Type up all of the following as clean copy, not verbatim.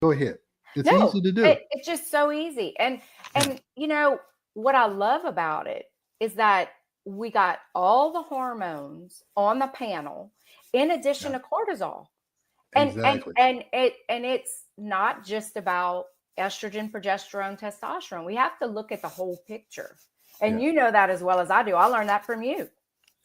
Go ahead. It's No, easy to do. it's just so easy. And Yeah. what I love about it is that we got all the hormones on the panel in addition Yeah. to cortisol. And and Exactly. and it's not just about estrogen, progesterone, testosterone. We have to look at the whole picture. And Yeah. you know that as well as I do. I learned that from you.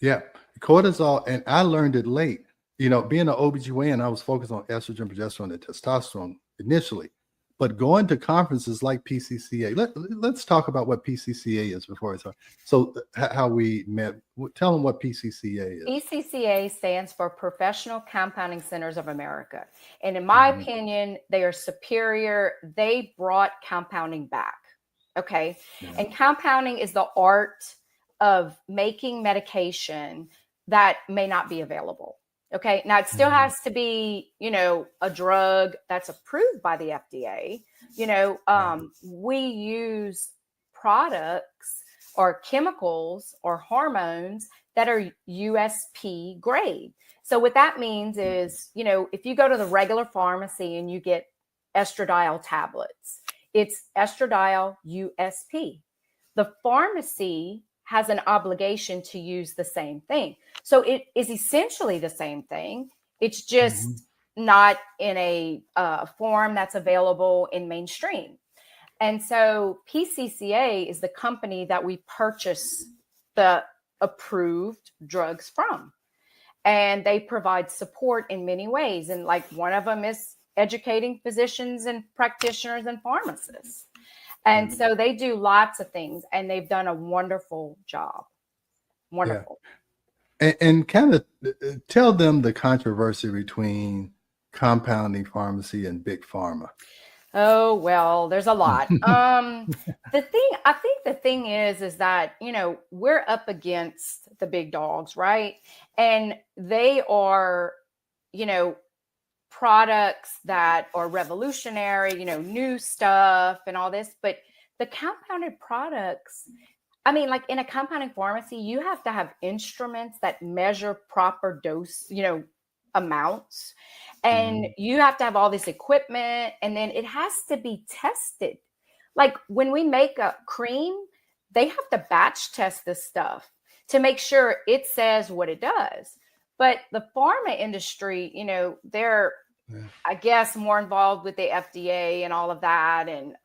Yeah. Cortisol, and I learned it late. Being an OBGYN, I was focused on estrogen, progesterone, and testosterone initially. But going to conferences like PCCA, let's talk about what PCCA is before I start. So, how we met, tell them what PCCA is. PCCA stands for Professional Compounding Centers of America. And in my Mhm. opinion, they are superior. They brought compounding back. Okay. Yeah. And compounding is the art of making medication that may not be available. Okay. Now it still Mhm. has to be, a drug that's approved by the FDA. Right. We use products or chemicals or hormones that are USP grade. So what that means is, if you go to the regular pharmacy and you get estradiol tablets, it's estradiol USP. The pharmacy has an obligation to use the same thing. So it is essentially the same thing. It's Mhm. just not in a form that's available in mainstream. And so PCCA is the company that we purchase the approved drugs from. And they provide support in many ways. And like one of them is educating physicians and practitioners and pharmacists. And Mhm. so they do lots of things and they've done a wonderful job. Yeah. Wonderful. And kind of tell them the controversy between compounding pharmacy and big pharma. Oh, well, there's a lot. I think the thing is that, we're up against the big dogs, right? And they are, you know, products that are revolutionary, new stuff and all this. But the compounded products, I mean, like in a compounding pharmacy, you have to have instruments that measure proper dose, amounts. And Mhm. you have to have all this equipment and then it has to be tested. Like when we make a cream, they have to batch test this stuff to make sure it says what it does. But the pharma industry, they're, Yeah. I guess, more involved with the FDA and all of that. And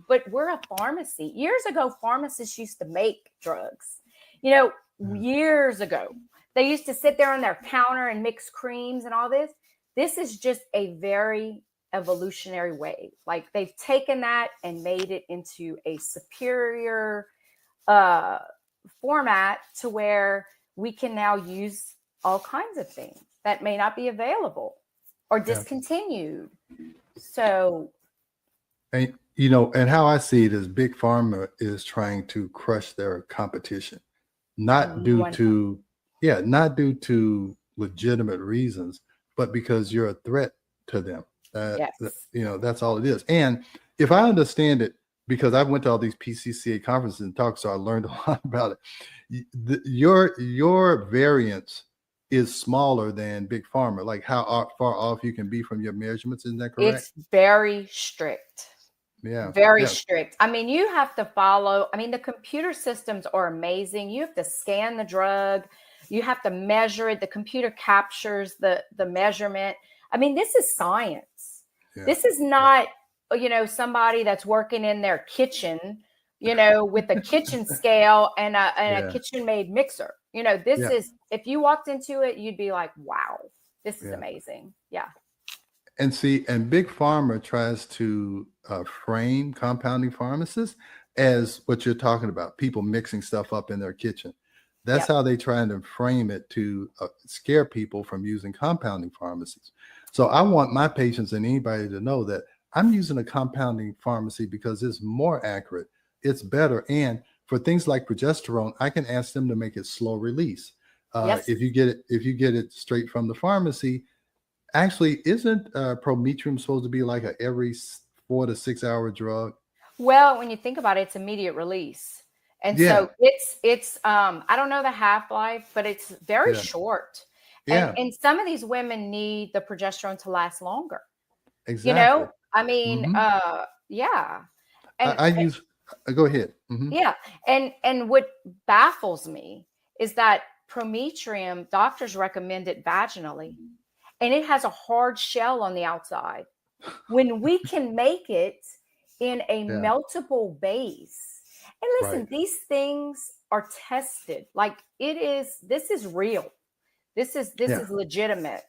but we're a pharmacy. Years ago, pharmacists used to make drugs. You know, Yeah. years ago, they used to sit there on their counter and mix creams and all this. This is just a very evolutionary way. Like they've taken that and made it into a superior uh, format to where we can now use all kinds of things that may not be available or Yeah. discontinued. So, And how I see it is big pharma is trying to crush their competition, not due one, to, yeah, not due to legitimate reasons, but because you're a threat to them. yes. That's all it is. And if I understand it, because I went to all these PCCA conferences and talks, so I learned a lot about it. Your variance is smaller than big pharma. Like how far off you can be from your measurements, isn't that correct? It's very strict. Yeah. Very Yeah. strict. I mean, you have to follow, I mean, the computer systems are amazing. You have to scan the drug, you have to measure it. The computer captures the measurement. I mean, this is science. Yeah. This is Yeah. not, somebody that's working in their kitchen, with a kitchen scale and a Yeah. kitchen made mixer. This Yeah. is, if you walked into it, you'd be like, wow, this is Yeah. amazing. Yeah. And see, and big pharma tries to frame compounding pharmacists as what you're talking about, people mixing stuff up in their kitchen. That's Yep. how they try to frame it to scare people from using compounding pharmacies. So I want my patients and anybody to know that I'm using a compounding pharmacy because it's more accurate, it's better, and for things like progesterone, I can ask them to make it slow release. Yes. If you get it straight from the pharmacy, actually, isn't Prometrium supposed to be like a every 4 to 6 hour drug? Well, when you think about it, it's immediate release. And Yeah, so it's I don't know the half-life, but it's very yeah, short. And yeah. and some of these women need the progesterone to last longer. You exactly. know, I mean, Hmm. yeah. And I use. Go ahead. Hmm. yeah, and what baffles me is that prometrium doctors recommend it vaginally, and it has a hard shell on the outside. When we can make it in a Yeah. meltable base. And Right. listen, these things are tested. Like this is real. This Yeah. is legitimate.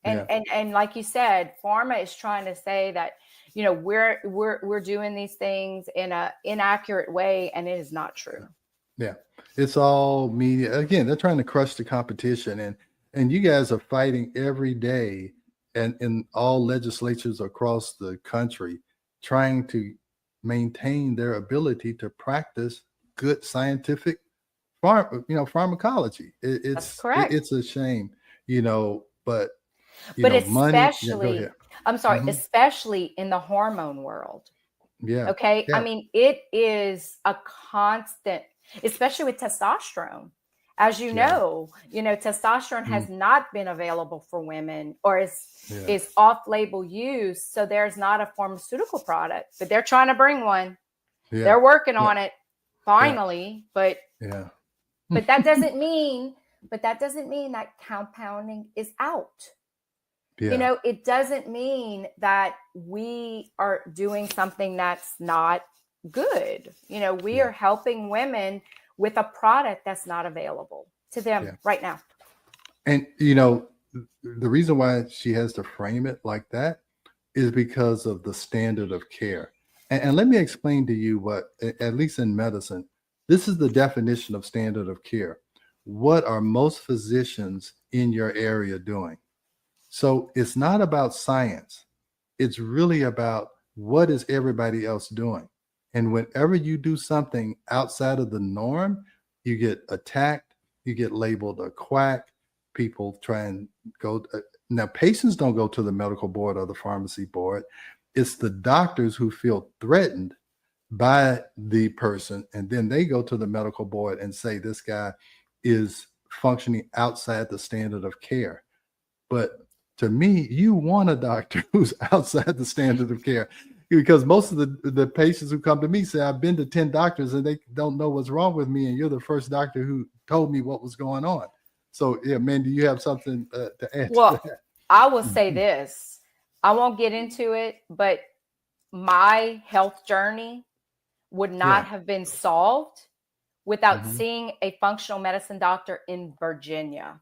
And Yeah. like you said, pharma is trying to say that, we're doing these things in a inaccurate way, and it is not true. Yeah, it's all media. Again, they're trying to crush the competition, and you guys are fighting every day, and in all legislatures across the country, trying to maintain their ability to practice good scientific pharmacology. That's correct. It's a shame, but But money. Yeah, go especially, ahead. I'm sorry, Hmm. especially in the hormone world. Yeah, Okay. I yeah, mean, it is a constant, especially with testosterone. As yeah, testosterone mm, has not been available for women, or yeah, is off-label use. So there's not a pharmaceutical product, but they're trying to bring one. yeah, They're working yeah, on it yeah, finally, but yeah, but that doesn't mean that compounding is out. yeah, It doesn't mean that we are doing something that's not good. We yeah, are helping women with a product that's not available to them yeah. right now. And the reason why she has to frame it like that is because of the standard of care. And let me explain to you what, at least in medicine, this is the definition of standard of care. What are most physicians in your area doing? So it's not about science. It's really about what is everybody else doing. And whenever you do something outside of the norm, you get attacked, you get labeled a quack. People try and go. Now, patients don't go to the medical board or the pharmacy board. It's the doctors who feel threatened by the person, and then they go to the medical board and say this guy is functioning outside the standard of care. But to me, you want a doctor who's outside the standard of care, because most of the patients who come to me say, I've been to 10 doctors and they don't know what's wrong with me. And you're the first doctor who told me what was going on. So, yeah, man, do you have something to add to Well, that? I will say Mhm. this. I won't get into it, but my health journey would not Yeah. have been solved without Hmm. seeing a functional medicine doctor in Virginia.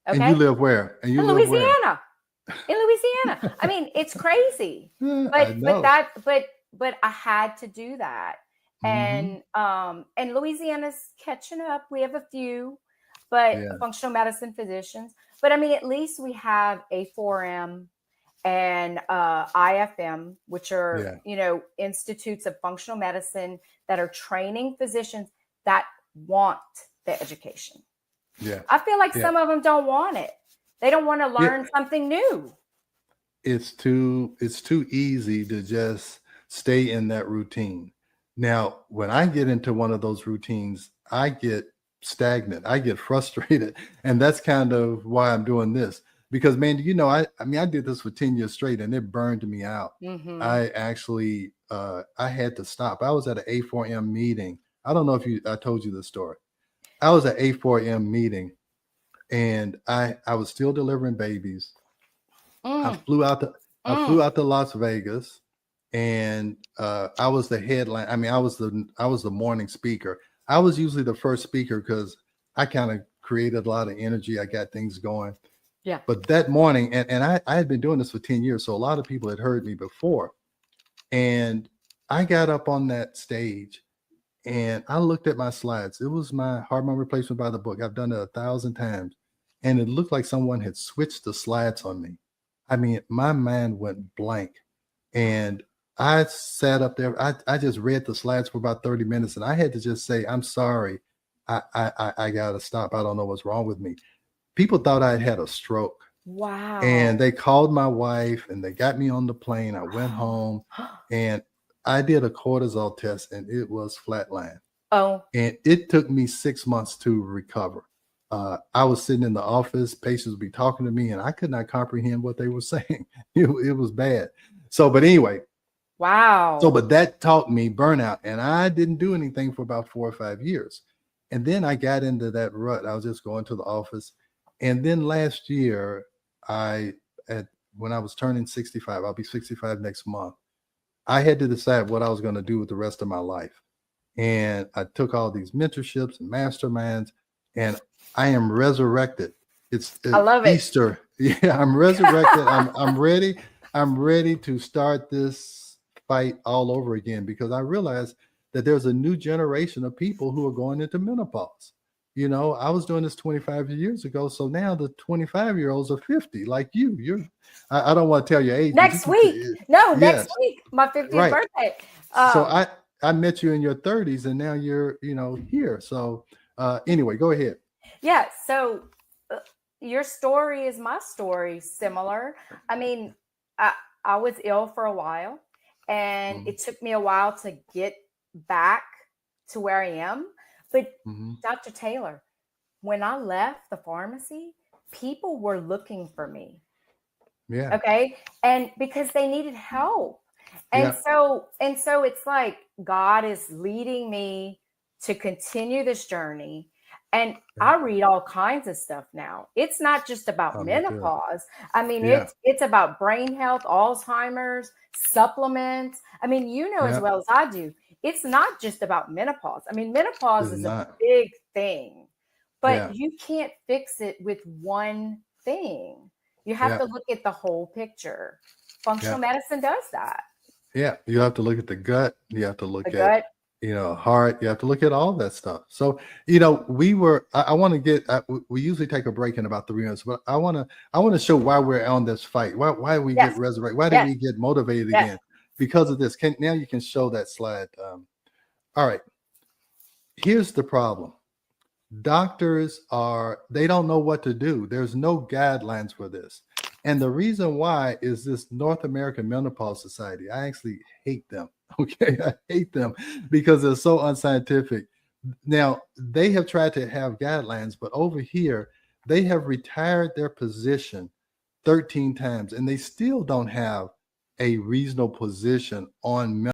And you Okay? live where? And you In live where? Louisiana. In Louisiana. I mean, it's crazy. I But know. that but I had to do that. Hmm. And Louisiana's catching up. We have a few, but Yeah. functional medicine physicians. But I mean, at least we have A4M and IFM, which are, Yeah. institutes of functional medicine that are training physicians that want the education. Yeah. I feel like Yeah. some of them don't want it. They don't want to Yeah. learn something new. It's too easy to just stay in that routine. Now, when I get into one of those routines, I get stagnant. I get frustrated, and that's kind of why I'm doing this. Because, man, I mean, I did this for 10 years straight, and it burned me out. Hmm. I actually I had to stop. I was at an A4M meeting. I don't know if I told you this story. I was at A4M meeting, and I was still delivering babies. I Mm, flew out to I flew mm. out to Las Vegas, and I was the headline. I mean, I was the morning speaker. I was usually the first speaker because I kind of created a lot of energy. I got things going. Yeah. But that morning, and I had been doing this for 10 years, so a lot of people had heard me before. And I got up on that stage and I looked at my slides. It was my hormone replacement by the book. I've done it 1,000 times. And it looked like someone had switched the slides on me. I mean, my mind went blank. And I sat up there. I just read the slides for about 30 minutes and I had to just say, I'm sorry. I gotta stop. I don't know what's wrong with me. People thought I had a stroke. And Wow. they called my wife and they got me on the plane. I went home and I did a cortisol test and it was flatline. Oh, And it took me 6 months to recover. I was sitting in the office, patients would be talking to me, and I could not comprehend what they were saying. It was bad. So, but anyway, Wow. but that taught me burnout, and I didn't do anything for about 4 or 5 years. And then I got into that rut. I was just going to the office. And then last year, I at when I was turning 65, I'll be 65 next month. I had to decide what I was going to do with the rest of my life. And I took all these mentorships and masterminds, and I am resurrected. It's I love it. Easter. Yeah, I'm resurrected. I'm ready. I'm ready to start this fight all over again, because I realized that there's a new generation of people who are going into menopause. I was doing this 25 years ago. So now the 25-year-olds are 50, like you. I don't want to tell your age. Next week. No, next Yes, week, my 50th right. birthday. So I met you in your 30s, and now you're, here. So anyway, go ahead. Yeah. So your story is my story, similar. I mean, I was ill for a while, and it took me a while to get back to where I am. But Dr. Taylor, when I left the pharmacy, people were looking for me. Yeah. Okay. And because they needed help. And Yeah. so it's like God is leading me to continue this journey. And I read all kinds of stuff now. It's not just about Me too. menopause. I mean, Yeah. it's about brain health, Alzheimer's, supplements. I mean, as Yeah. well as I do, it's not just about menopause. I mean, menopause It's is a not. big thing, but Yeah. you can't fix it with one thing. You have Yeah. to look at the whole picture. Functional Yeah. medicine does that. Yeah. You have to look at the gut. You have to The look at, gut. heart. You have to look at all that stuff. So, I want to get, we usually take a break in about 3 minutes, but I want to show why we're on this fight. Why we Yes. get resurrected? Why did Yes. we get motivated Yes. again? Because of this. Now you can show that slide. All right. Here's the problem. Doctors they don't know what to do. There's no guidelines for this. And the reason why is this North American Menopause Society. I actually hate them. Okay. I hate them because they're so unscientific. Now, they have tried to have guidelines, but over here, they have retired their position 13 times, and they still don't have a reasonable position on